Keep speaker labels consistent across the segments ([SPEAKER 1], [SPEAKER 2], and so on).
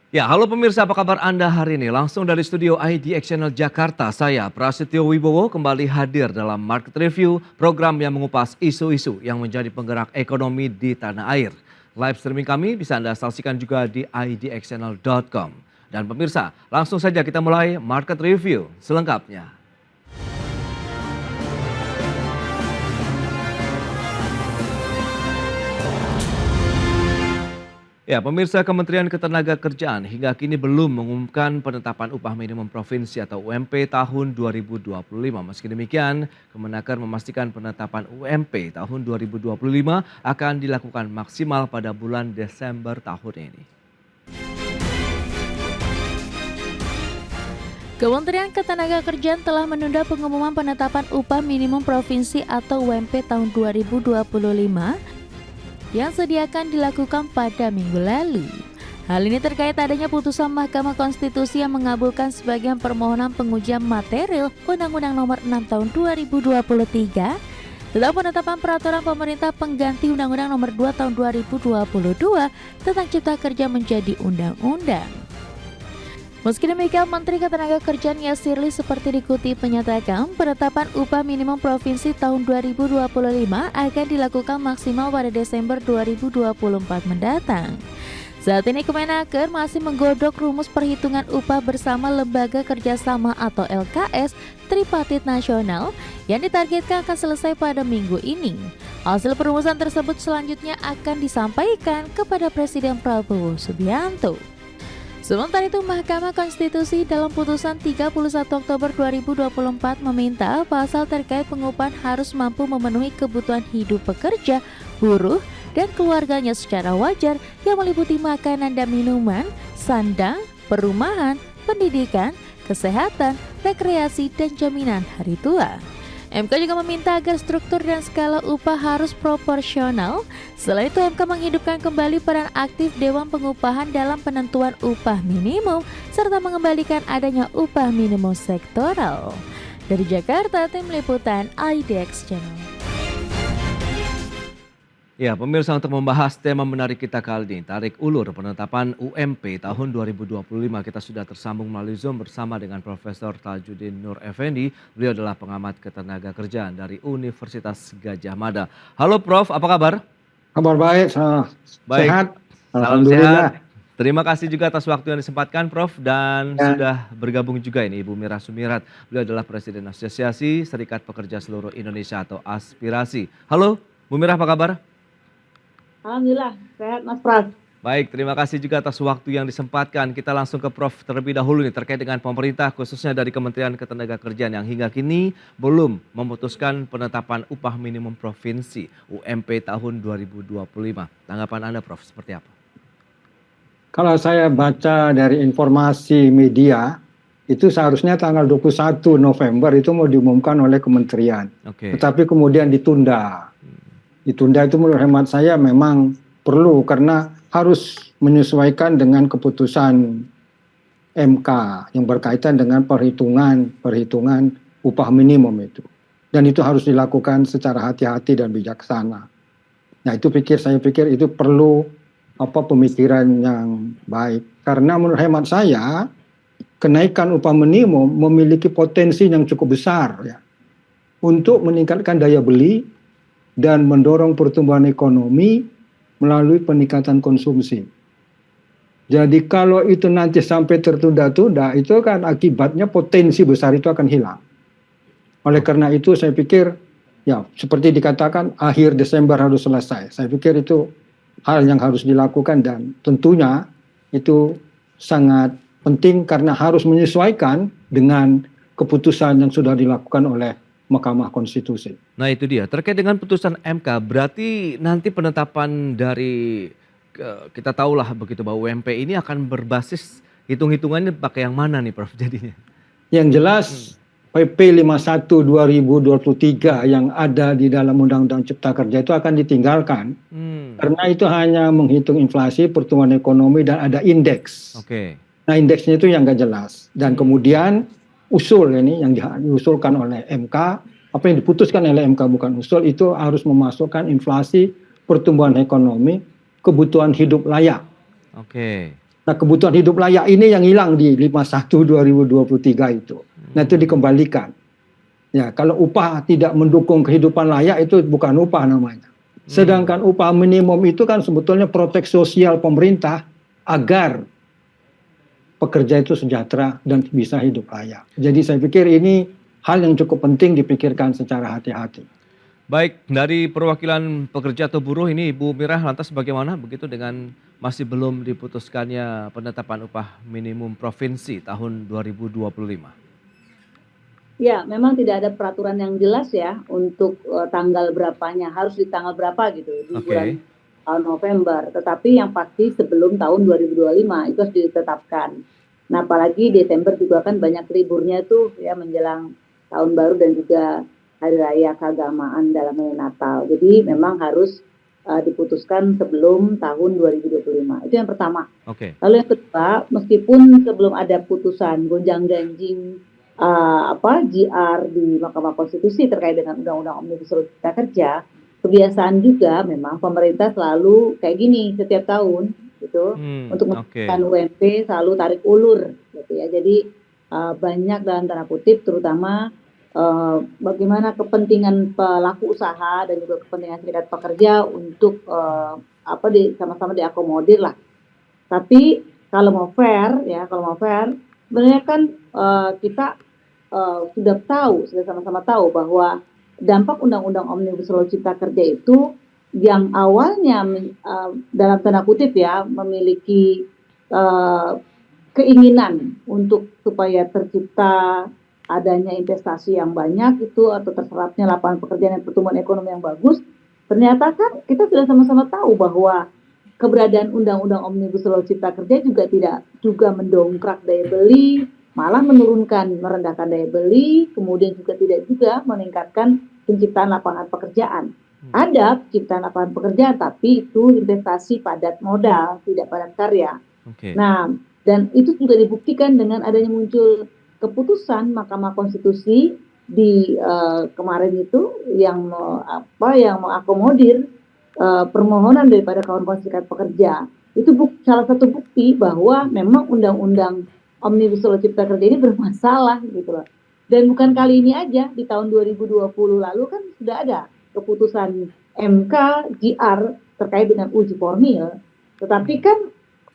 [SPEAKER 1] Ya, halo pemirsa, apa kabar Anda hari ini? Langsung dari studio IDX Channel Jakarta, saya Prasetyo Wibowo kembali hadir dalam Market Review, program yang mengupas isu-isu yang menjadi penggerak ekonomi di tanah air. Live streaming kami bisa Anda saksikan juga di idxchannel.com. Dan pemirsa, langsung saja kita mulai Market Review selengkapnya. Ya, pemirsa, Kementerian Ketenagakerjaan hingga kini belum mengumumkan penetapan upah minimum provinsi atau UMP tahun 2025. Meski demikian, Kemenaker memastikan penetapan UMP tahun 2025 akan dilakukan maksimal pada bulan Desember tahun ini.
[SPEAKER 2] Kementerian Ketenagakerjaan telah menunda pengumuman penetapan upah minimum provinsi atau UMP tahun 2025 yang sediakan dilakukan pada minggu lalu. Hal ini terkait adanya putusan Mahkamah Konstitusi yang mengabulkan sebagian permohonan pengujian material Undang-Undang Nomor 6 Tahun 2023 tentang penetapan peraturan pemerintah pengganti Undang-Undang Nomor 2 Tahun 2022 tentang Cipta Kerja menjadi undang-undang. Meski demikian, Menteri Ketenagakerjaan Yasirli seperti dikutip menyatakan penetapan upah minimum provinsi tahun 2025 akan dilakukan maksimal pada Desember 2024 mendatang. Saat ini Kemenaker masih menggodok rumus perhitungan upah bersama Lembaga Kerjasama atau LKS Tripartit Nasional yang ditargetkan akan selesai pada minggu ini. Hasil perumusan tersebut selanjutnya akan disampaikan kepada Presiden Prabowo Subianto. Sementara itu, Mahkamah Konstitusi dalam putusan 31 Oktober 2024 meminta pasal terkait pengupahan harus mampu memenuhi kebutuhan hidup pekerja, buruh, dan keluarganya secara wajar yang meliputi makanan dan minuman, sandang, perumahan, pendidikan, kesehatan, rekreasi, dan jaminan hari tua. MK juga meminta agar struktur dan skala upah harus proporsional. Selain itu, MK menghidupkan kembali peran aktif Dewan Pengupahan dalam penentuan upah minimum, serta mengembalikan adanya upah minimum sektoral. Dari Jakarta, tim liputan IDX Channel.
[SPEAKER 1] Ya, pemirsa, untuk membahas tema menarik kita kali ini, tarik ulur penetapan UMP tahun 2025, kita sudah tersambung melalui Zoom bersama dengan Profesor Tajuddin Nur Effendi. Beliau adalah pengamat ketenagakerjaan dari Universitas Gadjah Mada. Halo Prof, apa kabar?
[SPEAKER 3] Kabar baik,
[SPEAKER 1] Baik,
[SPEAKER 3] sehat.
[SPEAKER 1] salam
[SPEAKER 3] Alhamdulillah.
[SPEAKER 1] sehat. Terima kasih juga atas waktu yang disempatkan Prof, dan sudah bergabung juga ini Ibu Mira Sumirat. Beliau adalah Presiden Asosiasi Serikat Pekerja Seluruh Indonesia atau Aspirasi. Halo Bu Mira, apa kabar?
[SPEAKER 4] Alhamdulillah, sehat Mas Pras.
[SPEAKER 1] Baik, terima kasih juga atas waktu yang disempatkan. Kita langsung ke Prof terlebih dahulu nih terkait dengan pemerintah khususnya dari Kementerian Ketenagakerjaan yang hingga kini belum memutuskan penetapan upah minimum provinsi UMP tahun 2025. Tanggapan Anda Prof seperti apa?
[SPEAKER 3] Kalau saya baca dari informasi media, itu seharusnya tanggal 21 November itu mau diumumkan oleh kementerian. Tetapi kemudian ditunda. Ditunda itu menurut hemat saya memang perlu karena harus menyesuaikan dengan keputusan MK yang berkaitan dengan perhitungan upah minimum itu. Dan itu harus dilakukan secara hati-hati dan bijaksana. Nah, saya pikir itu perlu pemikiran yang baik. Karena menurut hemat saya kenaikan upah minimum memiliki potensi yang cukup besar ya untuk meningkatkan daya beli dan mendorong pertumbuhan ekonomi melalui peningkatan konsumsi. Jadi kalau itu nanti sampai tertunda-tunda, itu kan akibatnya potensi besar itu akan hilang. Oleh karena itu saya pikir, ya seperti dikatakan akhir Desember harus selesai. Saya pikir itu hal yang harus dilakukan dan tentunya itu sangat penting karena harus menyesuaikan dengan keputusan yang sudah dilakukan oleh Mahkamah Konstitusi.
[SPEAKER 1] Nah itu dia, terkait dengan putusan MK, berarti nanti penetapan dari, kita tahulah begitu bahwa UMP ini akan berbasis hitung-hitungannya pakai yang mana nih Prof jadinya?
[SPEAKER 3] Yang jelas PP 51 2023 yang ada di dalam Undang-Undang Cipta Kerja itu akan ditinggalkan. Karena itu hanya menghitung inflasi, pertumbuhan ekonomi, dan ada indeks. Nah indeksnya itu yang nggak jelas. Dan kemudian usul ini yang diusulkan oleh MK, apa yang diputuskan oleh MK bukan usul, itu harus memasukkan inflasi, pertumbuhan ekonomi, kebutuhan hidup layak. Nah, kebutuhan hidup layak ini yang hilang di 51 2023 itu. Nah, itu dikembalikan. Ya, kalau upah tidak mendukung kehidupan layak itu bukan upah namanya. Sedangkan upah minimum itu kan sebetulnya proteksi sosial pemerintah agar pekerja itu sejahtera dan bisa hidup layak. Jadi saya pikir ini hal yang cukup penting dipikirkan secara hati-hati.
[SPEAKER 1] Baik, dari perwakilan pekerja atau buruh ini Ibu Mirah lantas bagaimana begitu dengan masih belum diputuskannya penetapan upah minimum provinsi tahun 2025?
[SPEAKER 4] Ya, memang tidak ada peraturan yang jelas ya untuk tanggal berapanya, harus di tanggal berapa gitu di bulan November. Tetapi yang pasti sebelum tahun 2025 itu harus ditetapkan. Nah, apalagi Desember juga kan banyak liburnya tuh ya menjelang tahun baru dan juga hari raya keagamaan dalam Natal. Jadi memang harus diputuskan sebelum tahun 2025. Itu yang pertama. Lalu yang kedua, meskipun sebelum ada putusan gonjang-ganjing GR di Mahkamah Konstitusi terkait dengan Undang-Undang Omnibus Law Cipta Kerja, kebiasaan juga memang pemerintah selalu kayak gini setiap tahun gitu untuk menetapkan UMP selalu tarik ulur gitu ya. Jadi banyak dalam tanda kutip terutama bagaimana kepentingan pelaku usaha dan juga kepentingan serikat pekerja untuk sama-sama diakomodir lah. Tapi kalau mau fair sebenarnya kan kita sudah sama-sama tahu bahwa dampak Undang-Undang Omnibus Law Cipta Kerja itu yang awalnya dalam tanda kutip ya memiliki keinginan untuk supaya tercipta adanya investasi yang banyak itu atau terserapnya lapangan pekerjaan dan pertumbuhan ekonomi yang bagus, ternyata kan kita sudah sama-sama tahu bahwa keberadaan Undang-Undang Omnibus Law Cipta Kerja juga tidak juga mendongkrak daya beli, malah merendahkan daya beli, kemudian juga tidak juga meningkatkan penciptaan lapangan pekerjaan. Ada penciptaan lapangan pekerjaan, tapi itu investasi padat modal, tidak padat karya. Nah, dan itu juga dibuktikan dengan adanya muncul keputusan Mahkamah Konstitusi di kemarin itu yang mengakomodir permohonan daripada kawan-kawan serikat pekerja. Itu salah satu bukti bahwa memang Undang-Undang Omnibus Law Cipta Kerja ini bermasalah gitu loh. Dan bukan kali ini aja, di tahun 2020 lalu kan sudah ada keputusan MK GR terkait dengan uji formil. Tetapi kan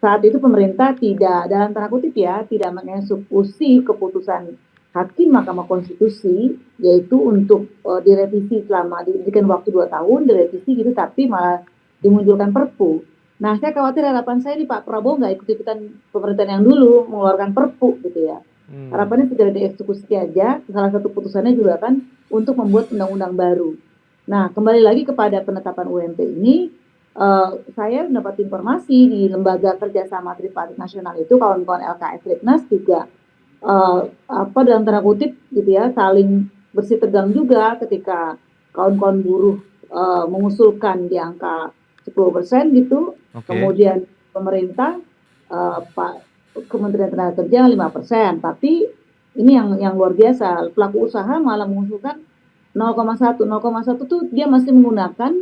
[SPEAKER 4] saat itu pemerintah tidak, dalam tanda kutip ya, tidak mengeksekusi keputusan Hakim Mahkamah Konstitusi, yaitu untuk direvisi selama diberikan waktu 2 tahun, direvisi gitu, tapi malah dimunculkan Perpu. Nah, saya khawatir harapan saya nih Pak Prabowo nggak ikut-ikutan pemerintahan yang dulu mengeluarkan Perpu gitu ya. Harapannya segera dieksekusi aja, salah satu putusannya juga kan untuk membuat undang-undang baru. Nah, kembali lagi kepada penetapan UMP ini, saya mendapat informasi di Lembaga Kerjasama Tripartit Nasional itu kawan-kawan LKS Litnas juga dalam tanda kutip gitu ya saling bersih tegang juga ketika kawan-kawan buruh mengusulkan di angka 10% gitu, kemudian pemerintah Kementerian Tenaga Kerja 5%, tapi ini yang luar biasa, pelaku usaha malah mengusulkan 0,1 tuh dia masih menggunakan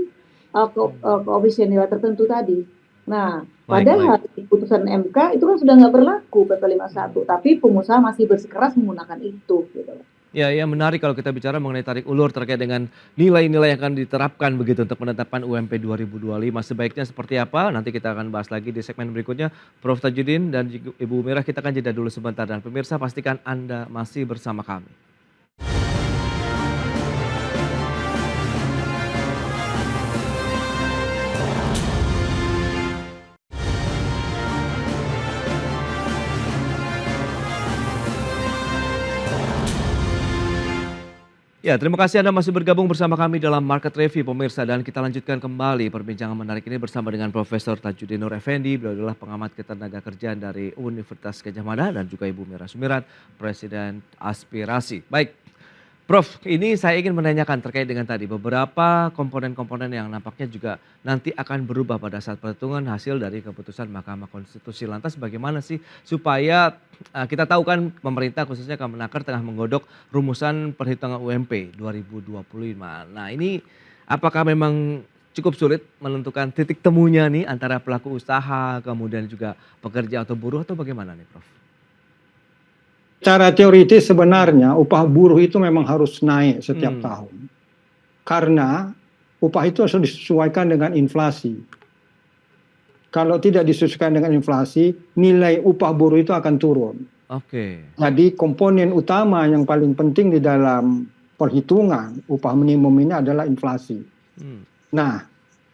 [SPEAKER 4] koefisien nilai tertentu tadi. Nah, padahal di putusan MK itu kan sudah nggak berlaku PP 51, tapi pengusaha masih bersikeras menggunakan itu. Gitu.
[SPEAKER 1] Ya, menarik kalau kita bicara mengenai tarik ulur terkait dengan nilai-nilai yang akan diterapkan begitu untuk penetapan UMP 2025. Sebaiknya seperti apa? Nanti kita akan bahas lagi di segmen berikutnya. Prof. Tajudin dan Ibu Mirah, kita akan jeda dulu sebentar. Dan pemirsa pastikan Anda masih bersama kami. Ya, terima kasih Anda masih bergabung bersama kami dalam Market Review pemirsa, dan kita lanjutkan kembali perbincangan menarik ini bersama dengan Profesor Tajudin Nur Effendi. Beliau adalah pengamat ketenagakerjaan dari Universitas Gadjah Mada, dan juga Ibu Mirah Sumirat, Presiden Aspirasi. Baik, Prof, ini saya ingin menanyakan terkait dengan tadi beberapa komponen-komponen yang nampaknya juga nanti akan berubah pada saat perhitungan hasil dari keputusan Mahkamah Konstitusi. Lantas bagaimana sih supaya kita tahu kan pemerintah khususnya Kemenaker tengah menggodok rumusan perhitungan UMP 2025. Nah, ini apakah memang cukup sulit menentukan titik temunya nih antara pelaku usaha, kemudian juga pekerja atau buruh atau bagaimana nih Prof?
[SPEAKER 3] Cara teoritis sebenarnya upah buruh itu memang harus naik setiap tahun. Karena upah itu harus disesuaikan dengan inflasi. Kalau tidak disesuaikan dengan inflasi, nilai upah buruh itu akan turun.
[SPEAKER 1] Oke.
[SPEAKER 3] Jadi komponen utama yang paling penting di dalam perhitungan upah minimum ini adalah inflasi. Nah,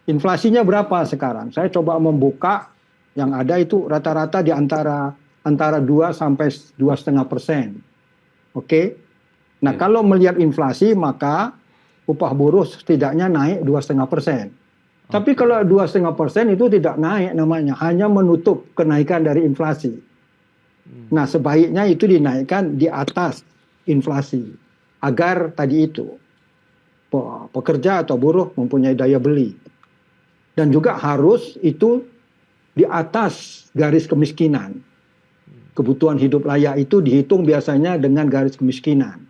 [SPEAKER 3] inflasinya berapa sekarang? Saya coba membuka yang ada itu rata-rata di antara 2 sampai 2,5%. Oke. Nah, kalau melihat inflasi maka upah buruh setidaknya naik 2,5%. Tapi kalau 2,5% itu tidak naik namanya, hanya menutup kenaikan dari inflasi. Nah, sebaiknya itu dinaikkan di atas inflasi agar tadi itu pekerja atau buruh mempunyai daya beli. Dan juga harus itu di atas garis kemiskinan. Kebutuhan hidup layak itu dihitung biasanya dengan garis kemiskinan.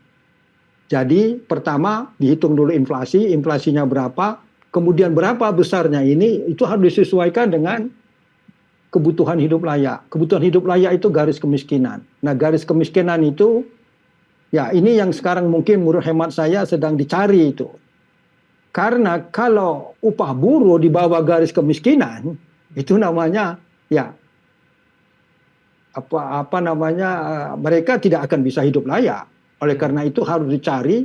[SPEAKER 3] Jadi pertama dihitung dulu inflasi, inflasinya berapa, kemudian berapa besarnya ini, itu harus disesuaikan dengan kebutuhan hidup layak. Kebutuhan hidup layak itu garis kemiskinan. Nah, garis kemiskinan itu, ya ini yang sekarang mungkin menurut hemat saya sedang dicari itu. Karena kalau upah buruh di bawah garis kemiskinan, itu namanya, ya mereka tidak akan bisa hidup layak. Oleh karena itu harus dicari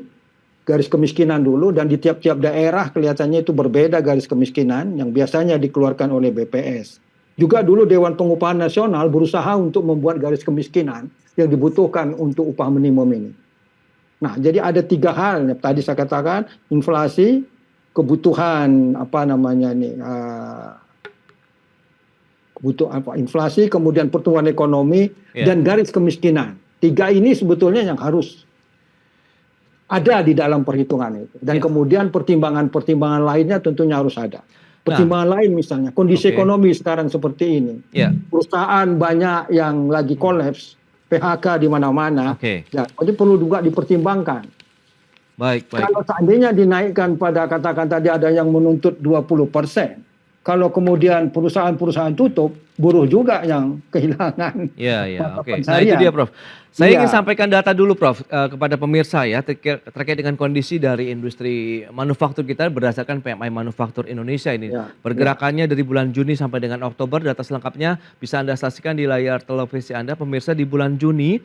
[SPEAKER 3] garis kemiskinan dulu, dan di tiap-tiap daerah kelihatannya itu berbeda garis kemiskinan yang biasanya dikeluarkan oleh BPS. Juga dulu Dewan Pengupahan Nasional berusaha untuk membuat garis kemiskinan yang dibutuhkan untuk upah minimum ini. Nah, jadi ada 3 hal yang tadi saya katakan, inflasi, kebutuhan inflasi, kemudian pertumbuhan ekonomi, dan garis kemiskinan. 3 ini sebetulnya yang harus ada di dalam perhitungan itu. Dan kemudian pertimbangan-pertimbangan lainnya tentunya harus ada. Pertimbangan lain misalnya, kondisi ekonomi sekarang seperti ini. Perusahaan banyak yang lagi kolaps, PHK di mana-mana. Ya, itu perlu juga dipertimbangkan.
[SPEAKER 1] Baik.
[SPEAKER 3] Kalau seandainya dinaikkan pada katakan tadi ada yang menuntut 20%. Kalau kemudian perusahaan-perusahaan tutup, buruh juga yang kehilangan.
[SPEAKER 1] Oke. Nah, itu dia Prof. Saya ingin sampaikan data dulu Prof kepada pemirsa ya terkait dengan kondisi dari industri manufaktur kita berdasarkan PMI Manufaktur Indonesia ini. Pergerakannya dari bulan Juni sampai dengan Oktober, data selengkapnya bisa Anda saksikan di layar televisi Anda pemirsa. Di bulan Juni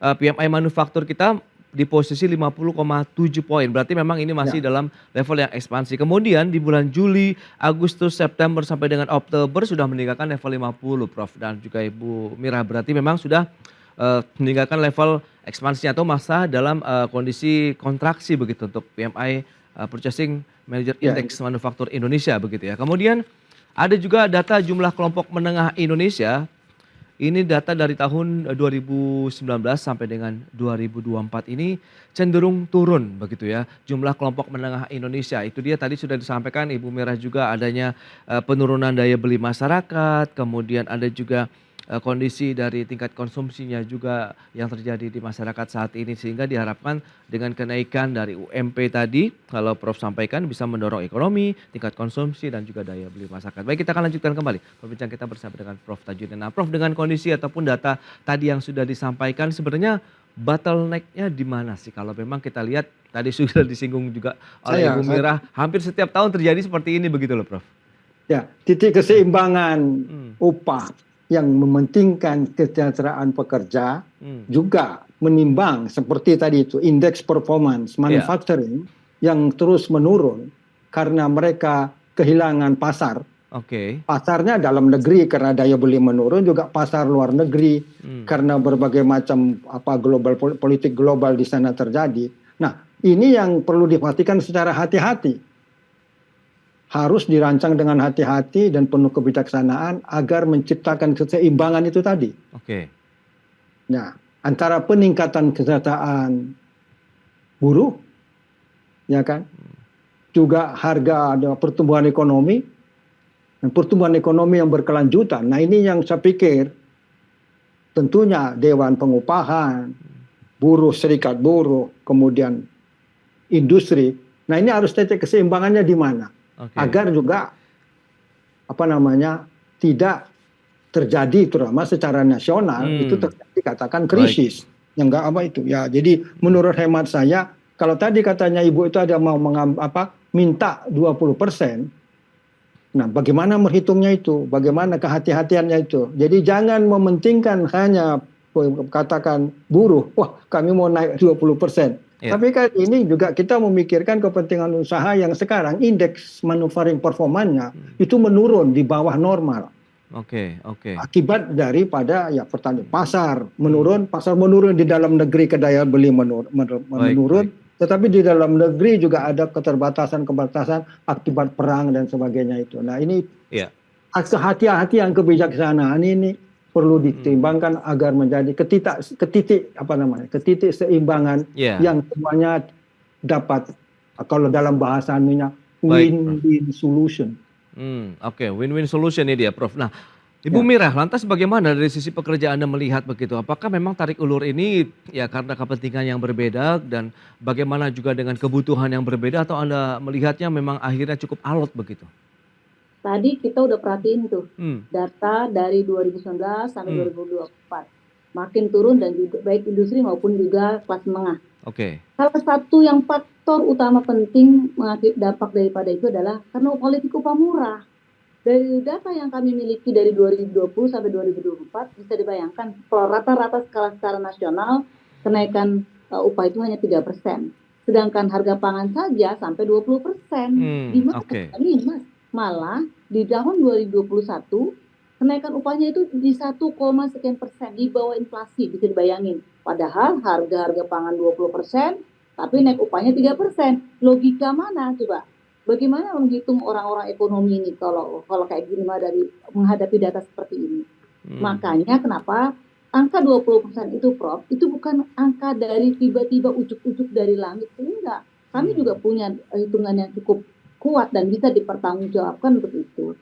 [SPEAKER 1] PMI Manufaktur kita di posisi 50,7 poin. Berarti memang ini masih dalam level yang ekspansi. Kemudian di bulan Juli, Agustus, September sampai dengan Oktober sudah meninggalkan level 50 Prof. Dan juga Ibu Mira, berarti memang sudah meninggalkan level ekspansinya atau masa dalam kondisi kontraksi begitu untuk PMI Purchasing Manager Index Manufaktur Indonesia begitu ya. Kemudian ada juga data jumlah kelompok menengah Indonesia. Ini data dari tahun 2019 sampai dengan 2024 ini cenderung turun begitu ya. Jumlah kelompok menengah Indonesia itu dia tadi sudah disampaikan Ibu Mira juga adanya penurunan daya beli masyarakat, kemudian ada juga kondisi dari tingkat konsumsinya juga yang terjadi di masyarakat saat ini, sehingga diharapkan dengan kenaikan dari UMP tadi kalau Prof sampaikan bisa mendorong ekonomi, tingkat konsumsi dan juga daya beli masyarakat. Baik, kita akan lanjutkan kembali perbincangan kita bersama dengan Prof Tajudin. Nah Prof, dengan kondisi ataupun data tadi yang sudah disampaikan, sebenarnya bottleneck-nya di mana sih? Kalau memang kita lihat tadi sudah disinggung juga oleh Ibu Mira, hampir setiap tahun terjadi seperti ini begitu loh Prof.
[SPEAKER 3] Ya, titik keseimbangan upah yang mementingkan kesejahteraan pekerja juga menimbang seperti tadi itu indeks performance manufacturing yang terus menurun karena mereka kehilangan pasar. Pasarnya dalam negeri karena daya beli menurun, juga pasar luar negeri karena berbagai macam politik global di sana terjadi. Nah, ini yang perlu diperhatikan secara hati-hati. Harus dirancang dengan hati-hati dan penuh kebijaksanaan agar menciptakan keseimbangan itu tadi. Nah, antara peningkatan kesejahteraan buruh, ya kan, juga harga ada pertumbuhan ekonomi, dan pertumbuhan ekonomi yang berkelanjutan. Nah, ini yang saya pikir tentunya Dewan Pengupahan, buruh, serikat buruh, kemudian industri. Nah, ini harus titik keseimbangannya di mana? agar juga tidak terjadi terutama secara nasional itu terjadi katakan krisis yang enggak itu ya. Jadi menurut hemat saya kalau tadi katanya Ibu itu ada mau minta 20%. Nah, bagaimana merhitungnya itu? Bagaimana kehati-hatiannya itu? Jadi jangan mementingkan hanya katakan buruh, wah kami mau naik 20%. Tapi kan ini juga kita memikirkan kepentingan usaha yang sekarang indeks manufacturing performanya itu menurun di bawah normal. Akibat daripada pertanian pasar menurun di dalam negeri kedaya beli menurun. Tetapi di dalam negeri juga ada keterbatasan akibat perang dan sebagainya itu. Nah ini kehati-hatian kebijaksanaan ini perlu ditimbangkan agar menjadi ketitik seimbangan yang semuanya dapat kalau dalam bahasa anunya win-win solution.
[SPEAKER 1] Win-win solution ini dia, Prof. Nah, Ibu Mirah, lantas bagaimana dari sisi pekerja Anda melihat begitu? Apakah memang tarik ulur ini karena kepentingan yang berbeda dan bagaimana juga dengan kebutuhan yang berbeda atau Anda melihatnya memang akhirnya cukup alot begitu?
[SPEAKER 4] Tadi kita udah perhatiin tuh data dari 2019 sampai 2024 makin turun dan juga baik industri maupun juga kelas menengah. Salah satu yang faktor utama penting dampak daripada itu adalah karena politik upah murah. Dari data yang kami miliki dari 2020 sampai 2024 bisa dibayangkan kalau rata-rata skala secara nasional kenaikan upah itu hanya 3%. Sedangkan harga pangan saja sampai 20%. Di mana kami malah di tahun 2021 kenaikan upahnya itu di 1, sekian persen di bawah inflasi, bisa dibayangin. Padahal harga pangan 20%, tapi naik upahnya 3%. Logika mana coba? Bagaimana menghitung orang-orang ekonomi ini kalau kayak gini dari menghadapi data seperti ini? Makanya kenapa angka 20% itu, Prof, itu bukan angka dari tiba-tiba ujuk-ujuk dari langit. Enggak. Kami juga punya hitungan yang cukup kuat dan bisa dipertanggungjawabkan untuk itu.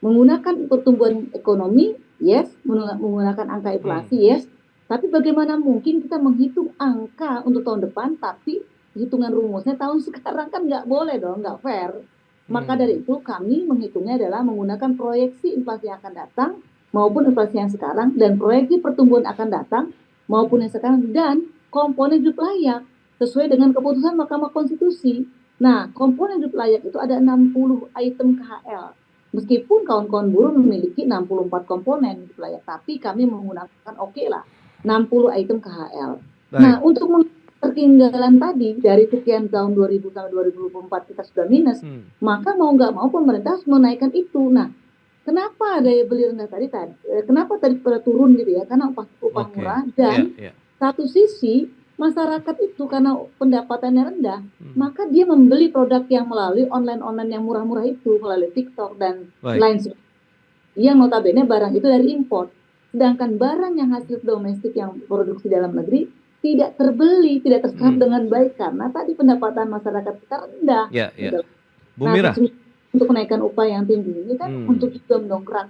[SPEAKER 4] Menggunakan pertumbuhan ekonomi, yes. Menggunakan angka inflasi, yes. Tapi bagaimana mungkin kita menghitung angka untuk tahun depan, tapi hitungan rumusnya tahun sekarang kan nggak boleh dong, nggak fair. Maka dari itu kami menghitungnya adalah menggunakan proyeksi inflasi yang akan datang maupun inflasi yang sekarang dan proyeksi pertumbuhan akan datang maupun yang sekarang dan komponen hidup layak sesuai dengan keputusan Mahkamah Konstitusi. Nah, komponen hidup layak itu ada 60 item KHL. Meskipun kawan-kawan buruh memiliki 64 komponen hidup layak, tapi kami menggunakan 60 item KHL. Nah, untuk ketertinggalan tadi dari sekian tahun 2000 sampai 2024 kita sudah minus, maka mau nggak mau pemerintah harus menaikkan itu. Nah, kenapa daya beli rendah tadi? Kenapa tadi pada turun gitu ya? Karena upah murah dan satu sisi masyarakat itu karena pendapatannya rendah, maka dia membeli produk yang melalui online yang murah-murah itu melalui TikTok dan lain sebagainya. Yang notabene barang itu dari impor. Sedangkan barang yang hasil domestik yang produksi dalam negeri tidak terbeli, tidak terserap dengan baik karena tadi pendapatan masyarakat kita rendah.
[SPEAKER 1] Bu Mirah,
[SPEAKER 4] untuk menaikkan upah yang tinggi ini kan untuk juga mendongkrak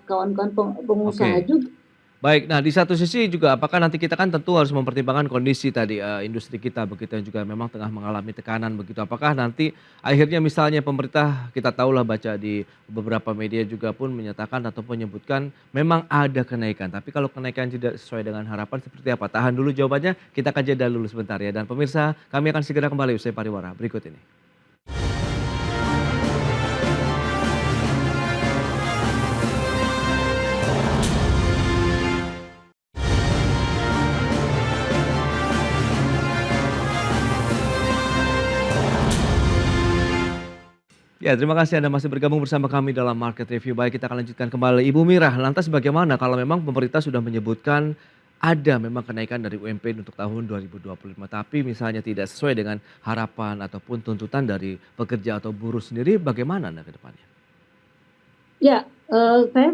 [SPEAKER 4] kawan-kawan pengusaha juga.
[SPEAKER 1] Baik, nah di satu sisi juga apakah nanti kita kan tentu harus mempertimbangkan kondisi tadi industri kita begitu yang juga memang tengah mengalami tekanan begitu. Apakah nanti akhirnya misalnya pemerintah kita tahulah baca di beberapa media juga pun menyatakan ataupun menyebutkan memang ada kenaikan. Tapi kalau kenaikan tidak sesuai dengan harapan seperti apa? Tahan dulu jawabannya, kita akan jeda dulu sebentar ya. Dan pemirsa, kami akan segera kembali usai pariwara berikut ini. Ya, terima kasih Anda masih bergabung bersama kami dalam Market Review. Baik, kita akan lanjutkan kembali. Ibu Mirah, lantas bagaimana kalau memang pemerintah sudah menyebutkan ada memang kenaikan dari UMP untuk tahun 2025, tapi misalnya tidak sesuai dengan harapan ataupun tuntutan dari pekerja atau buruh sendiri, bagaimana Anda ke depannya?
[SPEAKER 4] Ya, saya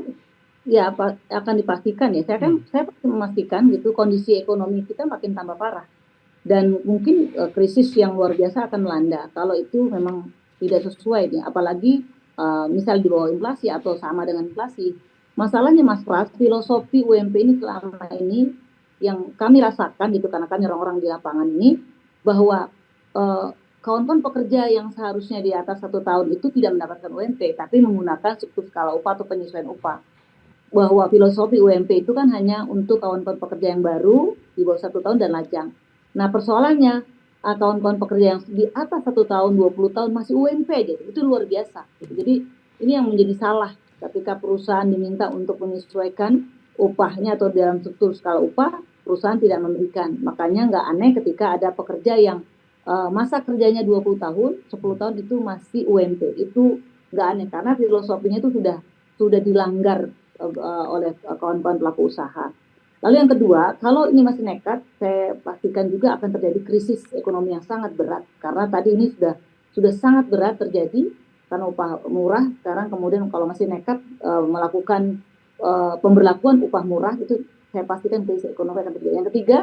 [SPEAKER 4] akan dipastikan ya. Saya pasti memastikan gitu kondisi ekonomi kita makin tambah parah dan mungkin krisis yang luar biasa akan melanda kalau itu memang tidak sesuai nih, apalagi misal di bawah inflasi atau sama dengan inflasi. Masalahnya Mas Pras, filosofi UMP ini selama ini yang kami rasakan gitu karena kami orang-orang di lapangan ini bahwa kawan-kawan pekerja yang seharusnya di atas 1 tahun itu tidak mendapatkan UMP, tapi menggunakan struktur skala upah atau penyesuaian upah. Bahwa filosofi UMP itu kan hanya untuk kawan-kawan pekerja yang baru di bawah 1 tahun dan lajang. Nah persoalannya kawan-kawan pekerja yang di atas 1 tahun, 20 tahun masih UMP aja, itu luar biasa. Jadi ini yang menjadi salah ketika perusahaan diminta untuk menyesuaikan upahnya atau dalam struktur skala upah, perusahaan tidak memberikan. Makanya nggak aneh ketika ada pekerja yang masa kerjanya 20 tahun, 10 tahun itu masih UMP. Itu nggak aneh karena filosofinya itu sudah dilanggar oleh kawan-kawan pelaku usaha. Lalu yang kedua, kalau ini masih nekat, saya pastikan juga akan terjadi krisis ekonomi yang sangat berat. Karena tadi ini sudah sangat berat terjadi karena upah murah. Sekarang kemudian kalau masih nekat melakukan pemberlakuan upah murah, itu saya pastikan krisis ekonomi akan terjadi. Yang ketiga,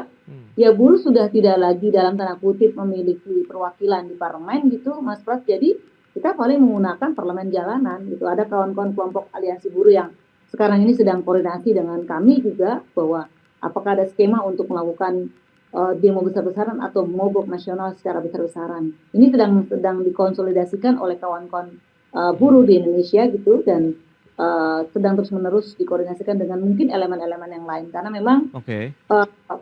[SPEAKER 4] ya buruh sudah tidak lagi dalam tanda kutip memiliki perwakilan di parlemen gitu, Mas Pras. Jadi kita paling menggunakan parlemen jalanan gitu. Ada kawan-kawan kelompok aliansi buruh yang sekarang ini sedang koordinasi dengan kami juga bahwa apakah ada skema untuk melakukan demo besar-besaran atau mogok nasional secara besar-besaran. Ini sedang dikonsolidasikan oleh kawan-kawan buruh di Indonesia gitu, dan sedang terus-menerus dikoordinasikan dengan mungkin elemen-elemen yang lain karena memang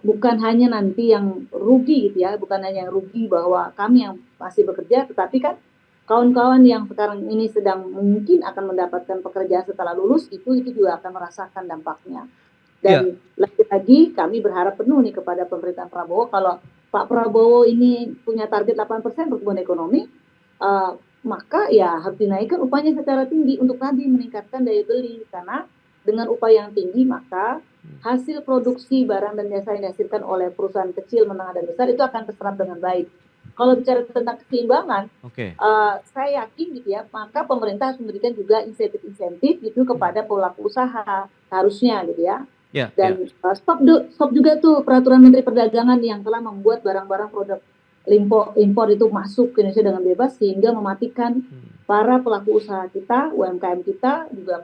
[SPEAKER 4] bukan hanya nanti yang rugi gitu ya, bukan hanya yang rugi bahwa kami yang masih bekerja, tetapi kan kawan-kawan yang sekarang ini sedang mungkin akan mendapatkan pekerjaan setelah lulus itu juga akan merasakan dampaknya. Dan lagi-lagi kami berharap penuh nih kepada pemerintahan Prabowo, kalau Pak Prabowo ini punya target 8% pertumbuhan ekonomi, maka ya harus dinaikkan upahnya secara tinggi untuk tadi meningkatkan daya beli, karena dengan upah yang tinggi maka hasil produksi barang dan jasa yang dihasilkan oleh perusahaan kecil, menengah dan besar itu akan terserap dengan baik. Kalau bicara tentang keseimbangan, saya yakin gitu ya, maka pemerintah harus memberikan juga insentif-insentif gitu kepada pelaku usaha harusnya gitu ya. Dan stop juga tuh peraturan Menteri Perdagangan yang telah membuat barang-barang produk impor itu masuk ke Indonesia dengan bebas sehingga mematikan para pelaku usaha kita, UMKM kita, juga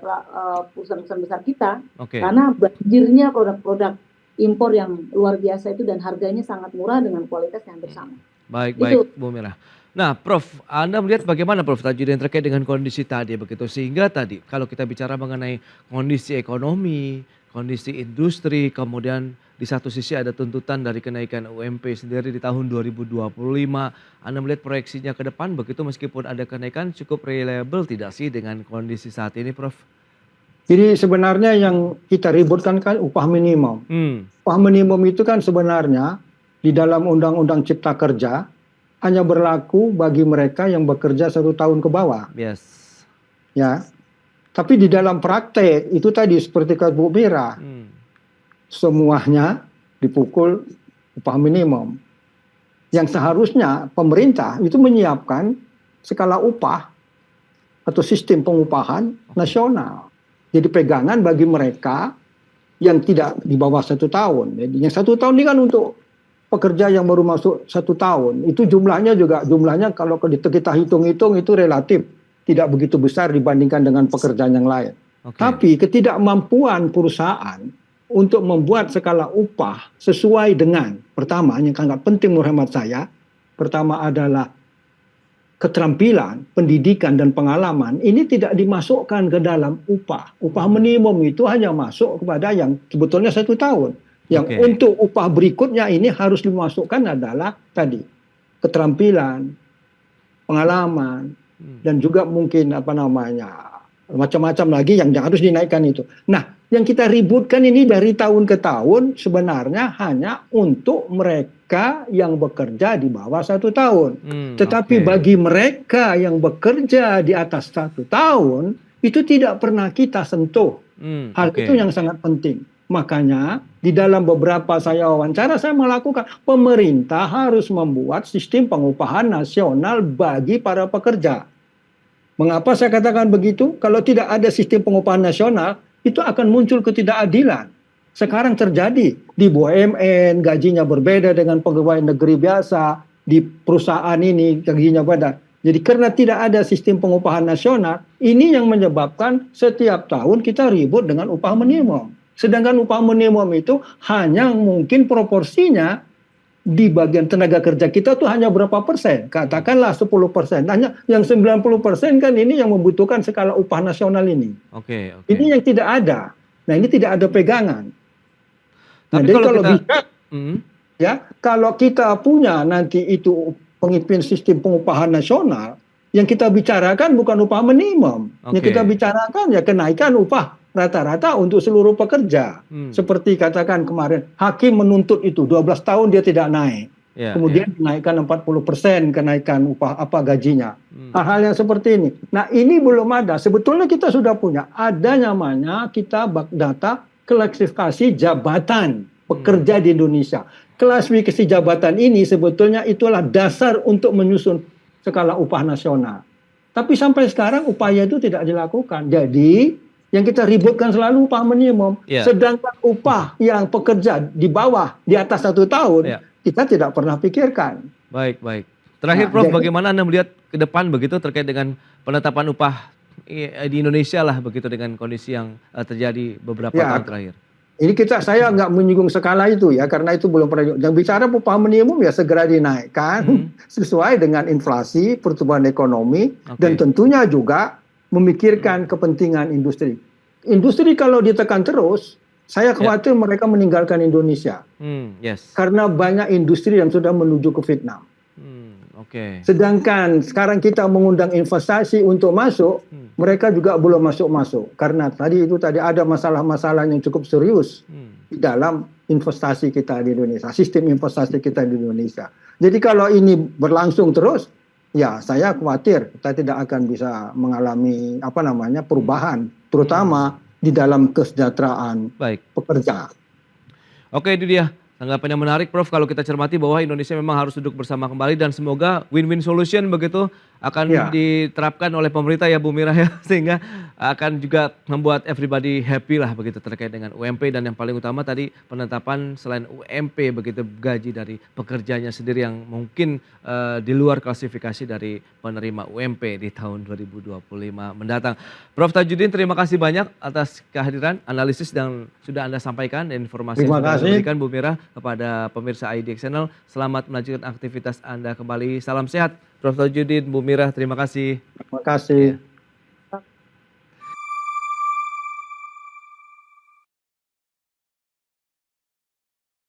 [SPEAKER 4] perusahaan-perusahaan besar kita, karena banjirnya produk-produk impor yang luar biasa itu dan harganya sangat murah dengan kualitas yang bersama.
[SPEAKER 1] Baik, Bu Mira. Nah, Prof, Anda melihat bagaimana Prof Tajudin terkait dengan kondisi tadi begitu, sehingga tadi kalau kita bicara mengenai kondisi ekonomi, kondisi industri, kemudian di satu sisi ada tuntutan dari kenaikan UMP sendiri di tahun 2025. Anda melihat proyeksinya ke depan begitu, meskipun ada kenaikan cukup reliable tidak sih dengan kondisi saat ini, Prof?
[SPEAKER 3] Jadi sebenarnya yang kita ributkan kan upah minimum. Upah minimum itu kan sebenarnya di dalam Undang-Undang Cipta Kerja hanya berlaku bagi mereka yang bekerja 1 tahun ke bawah. Ya. Tapi di dalam praktek itu tadi seperti kata Bu Mira, semuanya dipukul upah minimum. Yang seharusnya pemerintah itu menyiapkan skala upah atau sistem pengupahan nasional. Jadi pegangan bagi mereka yang tidak di bawah 1 tahun. Jadi yang 1 tahun ini kan untuk pekerja yang baru masuk 1 tahun. Itu jumlahnya kalau kita hitung-hitung itu relatif tidak begitu besar dibandingkan dengan pekerjaan yang lain. Tapi ketidakmampuan perusahaan untuk membuat skala upah sesuai dengan, pertama yang sangat penting menurut hemat saya, pertama adalah keterampilan, pendidikan dan pengalaman ini tidak dimasukkan ke dalam upah. Upah minimum itu hanya masuk kepada yang sebetulnya 1 tahun. Yang untuk upah berikutnya ini harus dimasukkan adalah tadi keterampilan, pengalaman, dan juga mungkin macam-macam lagi yang harus dinaikkan itu. Nah, yang kita ributkan ini dari tahun ke tahun sebenarnya hanya untuk mereka yang bekerja di bawah 1 tahun. Tetapi bagi mereka yang bekerja di atas 1 tahun itu tidak pernah kita sentuh. Hal itu yang sangat penting. Makanya di dalam beberapa saya wawancara saya melakukan, pemerintah harus membuat sistem pengupahan nasional bagi para pekerja. Mengapa saya katakan begitu? Kalau tidak ada sistem pengupahan nasional, itu akan muncul ketidakadilan. Sekarang terjadi di BUMN, gajinya berbeda dengan pegawai negeri biasa, di perusahaan ini gajinya beda. Jadi karena tidak ada sistem pengupahan nasional, ini yang menyebabkan setiap tahun kita ribut dengan upah minimum. Sedangkan upah minimum itu hanya mungkin proporsinya di bagian tenaga kerja kita tuh hanya berapa persen? Katakanlah 10%. Hanya yang 90% kan ini yang membutuhkan skala upah nasional ini.
[SPEAKER 1] Oke.
[SPEAKER 3] Ini yang tidak ada. Nah, ini tidak ada pegangan. Nah,
[SPEAKER 1] Tapi
[SPEAKER 3] jadi
[SPEAKER 1] kalau
[SPEAKER 3] kalau
[SPEAKER 1] kita
[SPEAKER 3] bisa, ya, kalau kita punya nanti itu pemimpin sistem pengupahan nasional, yang kita bicarakan bukan upah minimum. Yang kita bicarakan ya kenaikan upah rata-rata untuk seluruh pekerja. Seperti katakan kemarin, hakim menuntut itu 12 tahun dia tidak naik. Kemudian dinaikkan 40% kenaikan upah gajinya. Hal-hal yang seperti ini. Nah, ini belum ada. Sebetulnya kita sudah punya. Ada namanya kita data klasifikasi jabatan pekerja di Indonesia. Klasifikasi jabatan ini sebetulnya itulah dasar untuk menyusun skala upah nasional. Tapi sampai sekarang upaya itu tidak dilakukan. Jadi yang kita ributkan selalu upah minimum. Sedangkan upah yang pekerja di bawah, di atas 1 tahun, kita tidak pernah pikirkan.
[SPEAKER 1] Baik. Terakhir Prof, bagaimana Anda melihat ke depan begitu terkait dengan penetapan upah di Indonesia lah begitu dengan kondisi yang terjadi beberapa tahun terakhir?
[SPEAKER 3] Ini saya nggak menyinggung skala itu ya, karena itu belum pernah. Yang bicara upah minimum ya segera dinaikkan sesuai dengan inflasi, pertumbuhan ekonomi, dan tentunya juga memikirkan kepentingan industri. Industri kalau ditekan terus, saya khawatir mereka meninggalkan Indonesia. Karena banyak industri yang sudah menuju ke Vietnam. Sedangkan sekarang kita mengundang investasi untuk masuk, mereka juga belum masuk-masuk. Karena tadi ada masalah-masalah yang cukup serius di dalam investasi kita di Indonesia, sistem investasi kita di Indonesia. Jadi kalau ini berlangsung terus, ya saya khawatir kita tidak akan bisa mengalami perubahan, terutama di dalam kesejahteraan pekerja.
[SPEAKER 1] Oke, itu dia tanggapan yang menarik Prof, kalau kita cermati bahwa Indonesia memang harus duduk bersama kembali dan semoga win-win solution begitu akan diterapkan oleh pemerintah ya Bu Mira ya, sehingga akan juga membuat everybody happy lah begitu terkait dengan UMP, dan yang paling utama tadi penetapan selain UMP begitu gaji dari pekerjanya sendiri yang mungkin di luar klasifikasi dari penerima UMP di tahun 2025 mendatang. Prof Tajudin, terima kasih banyak atas kehadiran, analisis yang sudah Anda sampaikan dan informasi yang sudah diberikan Bu Mira kepada pemirsa IDX Channel. Selamat melanjutkan aktivitas Anda kembali. Salam sehat Prof Tajudin, Bu Mira, terima kasih.
[SPEAKER 3] Terima kasih.